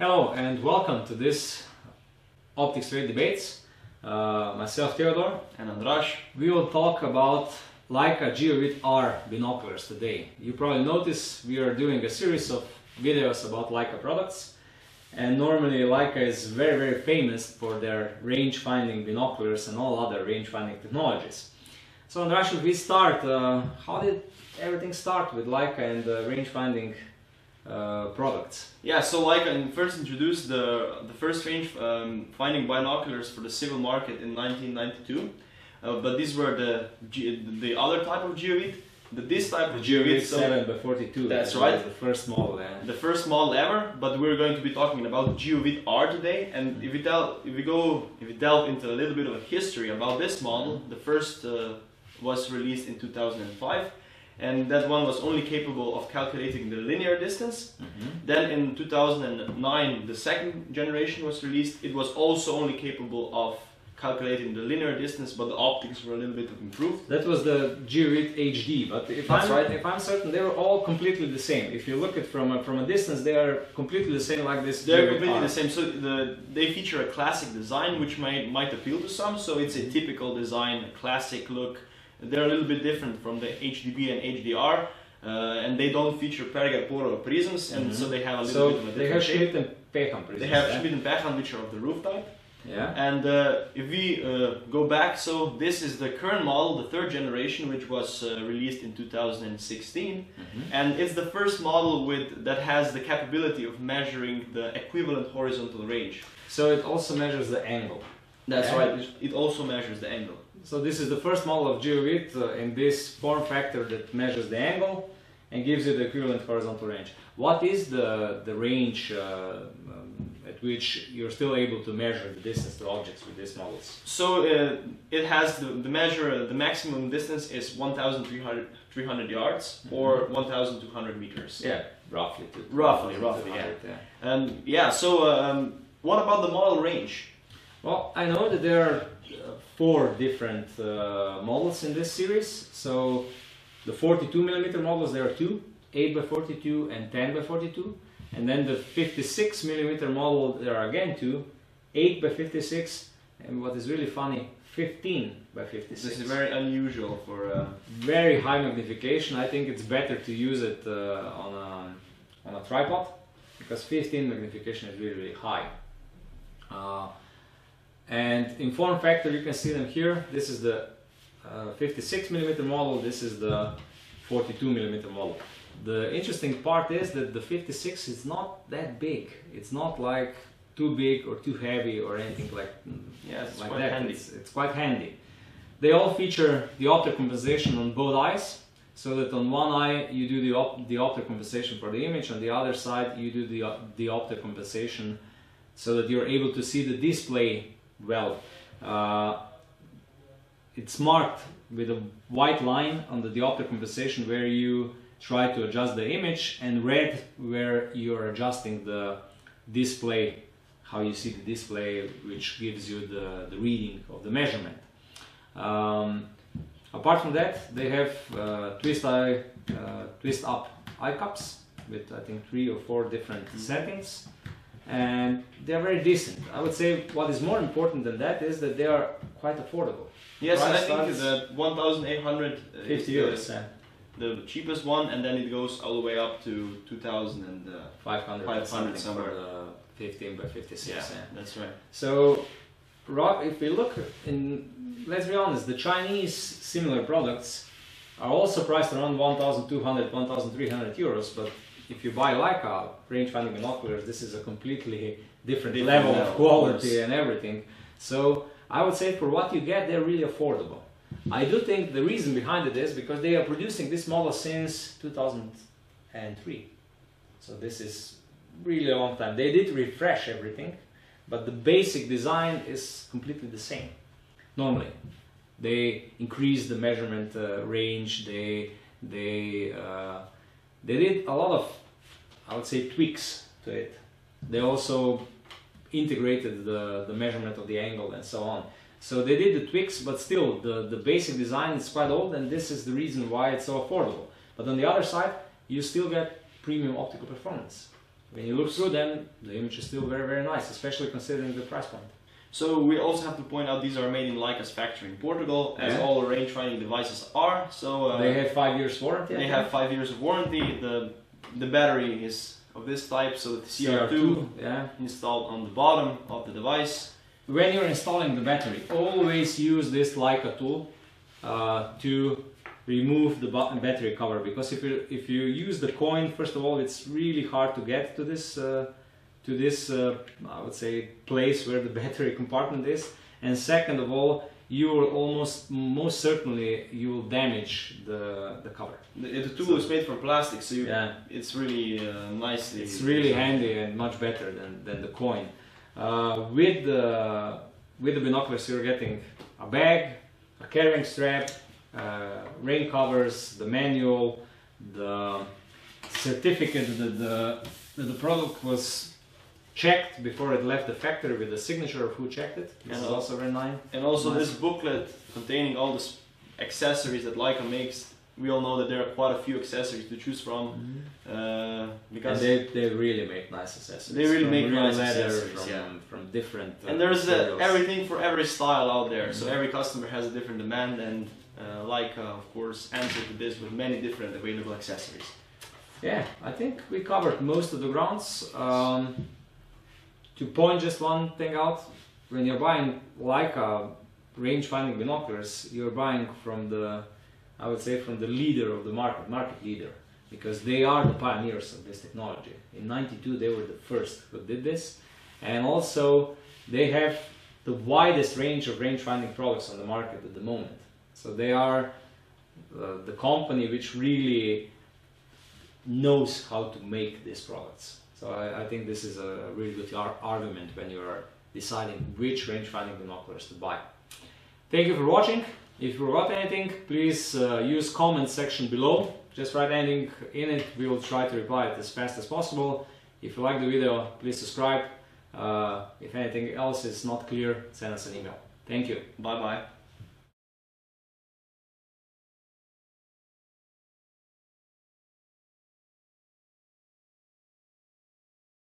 Hello and welcome to this Optics Trade Debates. Myself Theodore And Andrash. We will talk about Leica Geovid R binoculars today. You probably notice we are doing a series of videos about Leica products, and normally Leica is very famous for their range-finding binoculars and all other range-finding technologies. So Andrash, if we start, how did everything start with Leica and range-finding products? Yeah, so Leica first introduced the first range finding binoculars for the civil market in 1992, but these were the other type of Geovid. This type of Geovid, 7x42. That's right. The first model. Yeah. The first model ever, but we're going to be talking about Geovid R today. And if we delve into a little bit of a history about this model, the first was released in 2005. And that one was only capable of calculating the linear distance. Then in 2009 the second generation was released. It was also only capable of calculating the linear distance, but the optics were a little bit improved. That was the Geovid HD, but if I'm certain, they were all completely the same. If you look at from a distance, they are completely the same like this. They're completely the same. So they feature a classic design which might appeal to some. So it's a typical design, a classic look. They're a little bit different from the HDB and HDR, and they don't feature Perga-Poro prisms, and so they have a little bit of a different they have shape. Schmidt and Peckham prisms. They have Schmidt and Peckham, which are of the roof type. Yeah. And if we go back, so this is the current model, the third generation, which was released in 2016, and it's the first model that has the capability of measuring the equivalent horizontal range. So it also measures the angle. That's right. It also measures the angle. So this is the first model of Geovid in this form factor that measures the angle and gives you the equivalent horizontal range. What is the range at which you're still able to measure the distance to objects with these models? So it has the maximum distance is 1,300 yards or 1,200 meters. Yeah, roughly. Roughly, yeah. Yeah. So what about the model range? Well, I know that there are 4 different models in this series. So the 42mm models, there are 2, 8x42 and 10x42. And then the 56mm model, there are again 2, 8x56, and what is really funny, 15x56. This is very unusual for very high magnification. I think it's better to use it on a tripod, because 15 magnification is really high. And in form factor you can see them here. This is the 56mm model, this is the 42mm model. The interesting part is that the 56 is not that big. It's not like too big or too heavy or anything like that. Handy. It's quite handy. They all feature the optic compensation on both eyes, so that on one eye you do the optic compensation for the image, on the other side you do the optic compensation so that you're able to see the display well. It's marked with a white line on the optic compensation where you try to adjust the image, and red where you're adjusting the display, how you see the display, which gives you the reading of the measurement. Apart from that, they have twist up eye cups with I think 3 or 4 different settings, and they're very decent. I would say what is more important than that is that they are quite affordable. Yes, I think that 1,850 euros. The cheapest one, and then it goes all the way up to 2,500 somewhere. For the 15x56. Yeah, that's right. So, Rob, if we look let's be honest, the Chinese similar products are also priced around 1,200, 1,300 euros, but if you buy Leica range-finding binoculars, this is a completely different level of quality and everything. So I would say for what you get, they're really affordable. I do think the reason behind it is because they are producing this model since 2003. So this is really a long time. They did refresh everything, but the basic design is completely the same. Normally, they increased the measurement range. They did a lot of, I would say, tweaks to it. They also integrated the measurement of the angle and so on. So they did the tweaks, but still the basic design is quite old, and this is the reason why it's so affordable. But on the other side, you still get premium optical performance. when you look through them, the image is still very, very nice, especially considering the price point. So we also have to point out these are made in Leica's factory in Portugal, as all range-finding devices are. So they have 5 years warranty. They have 5 years of warranty. The battery is of this type, so the CR2 installed on the bottom of the device. When you're installing the battery, always use this Leica tool to remove the battery cover, because if you use the coin, first of all, it's really hard to get to this I would say place where the battery compartment is, and second of all, you will most certainly you will damage the cover. The tool is made from plastic, so it's really nicely. It's really handy and much better than the coin. With the binoculars, you're getting a bag, a carrying strap, rain covers, the manual, the certificate that the product was checked before it left the factory with the signature of who checked it. This is also very nice. And also this booklet containing all the accessories that Leica makes. We all know that there are quite a few accessories to choose from. Because they really make nice accessories. They really make nice leather, accessories from different and there's everything for every style out there. So every customer has a different demand, and Leica, of course, answered to this with many different available accessories. Yeah, I think we covered most of the grounds. To point just one thing out, when you're buying Leica range-finding binoculars, you're buying from the, I would say, from the leader of the market leader, because they are the pioneers of this technology. In '92 they were the first who did this, and also they have the widest range of range-finding products on the market at the moment. So they are the company which really knows how to make these products. So I think this is a really good argument when you are deciding which range-finding binoculars to buy. Thank you for watching. If you forgot anything, please use comment section below. Just write anything in it. We will try to reply it as fast as possible. If you like the video, please subscribe. If anything else is not clear, send us an email. Thank you. Bye bye.